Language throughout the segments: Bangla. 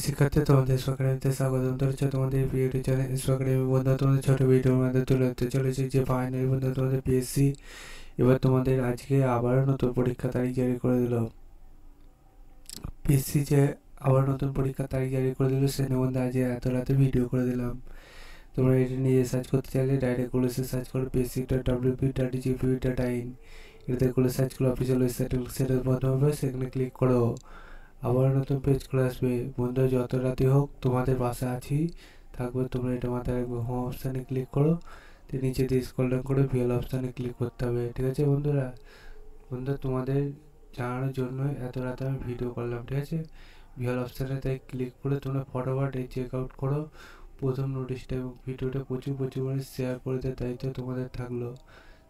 শিক্ষার্থী তোমাদের একাডেমিতে স্বাগতম জানাচ্ছি। তোমাদের ভিডিও চ্যানেল একাডেমি বন্ধু, তোমাদের ছোট ভিডিওর মধ্যে তুলে ধরতে চলেছি যে ফাইনাল বন্ধু তোমাদের পিএসসি এবার তোমাদের আজকে আবারও নতুন পরীক্ষা তারিখ জারি করে দিল। পিএসসি যে আবার নতুন পরীক্ষা তারিখ জারি করে দিল সে নিবন্ধে আজ এত রাতে ভিডিও করে দিলাম। তোমরা এটি নিয়ে সার্চ করতে চাইলে ডাইরেক্ট গুলো সার্চ করো psc.wp.gp.in, এটাতে গুলো সার্চ করো অফিসিয়াল ওয়েবসাইট, সেটার প্রথমে সেখানে ক্লিক করো। আবার নতুন পেজ খুলে আসবে। বন্ধু যত রাতে হোক তোমাদের পাশে আছি থাকবে। তোমরা এটা মাথায় রাখবে। হোম অপশানে ক্লিক করো, তো নিচে দিয়ে স্ক্রল ডাউন করে ভিএল অপশানে ক্লিক করতে হবে। ঠিক আছে বন্ধুরা, তোমাদের জানানোর জন্য এত রাতে আমি ভিডিও করলাম। ঠিক আছে, ভিএল অপশানে তাই ক্লিক করে তোমরা ফটোফট এই চেক আউট করো প্রথম নোটিশটা, এবং ভিডিওটা প্রচুর পরিমাণে শেয়ার করে দেওয়ার দায়িত্ব তোমাদের থাকলো।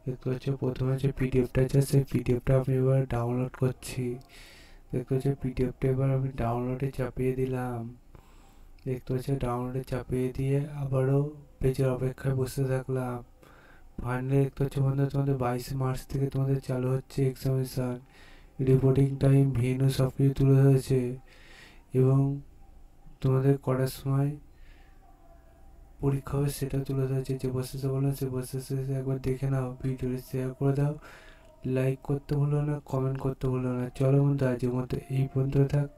দেখতে পাচ্ছ প্রথমে যে পিডিএফটা আছে সেই পিডিএফটা আমি এবার ডাউনলোড করছি। দেখতে পাচ্ছ পিডিএফটা এবার আমি ডাউনলোডে চাপিয়ে দিলাম। দেখতে পাচ্ছ ডাউনলোডে চাপিয়ে দিয়ে আবারও পেজের অপেক্ষায় বসে থাকলাম। ফাইনালি দেখতে পাচ্ছ বন্ধু তোমাদের 22 মার্চ থেকে তোমাদের চালু হচ্ছে এক্সামিনেশান। রিপোর্টিং টাইম, ভেন্যু সব কিছু তুলে ধরেছে, এবং তোমাদের কটার সময় পরীক্ষা হবে সেটা তুলে ধরেছে। যে প্রসেসে বললাম সেই প্রসেসে একবার দেখে নাও, ভিডিওটি শেয়ার করে দাও, লাইক করতে ভুলো না, কমেন্ট করতে ভুলো না। চলো বন্ধু আজকের মতো এই পর্যন্ত থাক।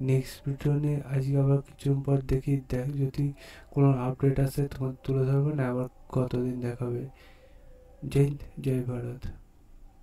নেক্সট ভিডিও নিয়ে আজকে আবার কিছুদিন পর দেখি, যদি কোনো আপডেট আসে তোমার তুলে ধরবে না, আবার কতদিন দেখাবে। জয় হিন্দ, জয় ভারত।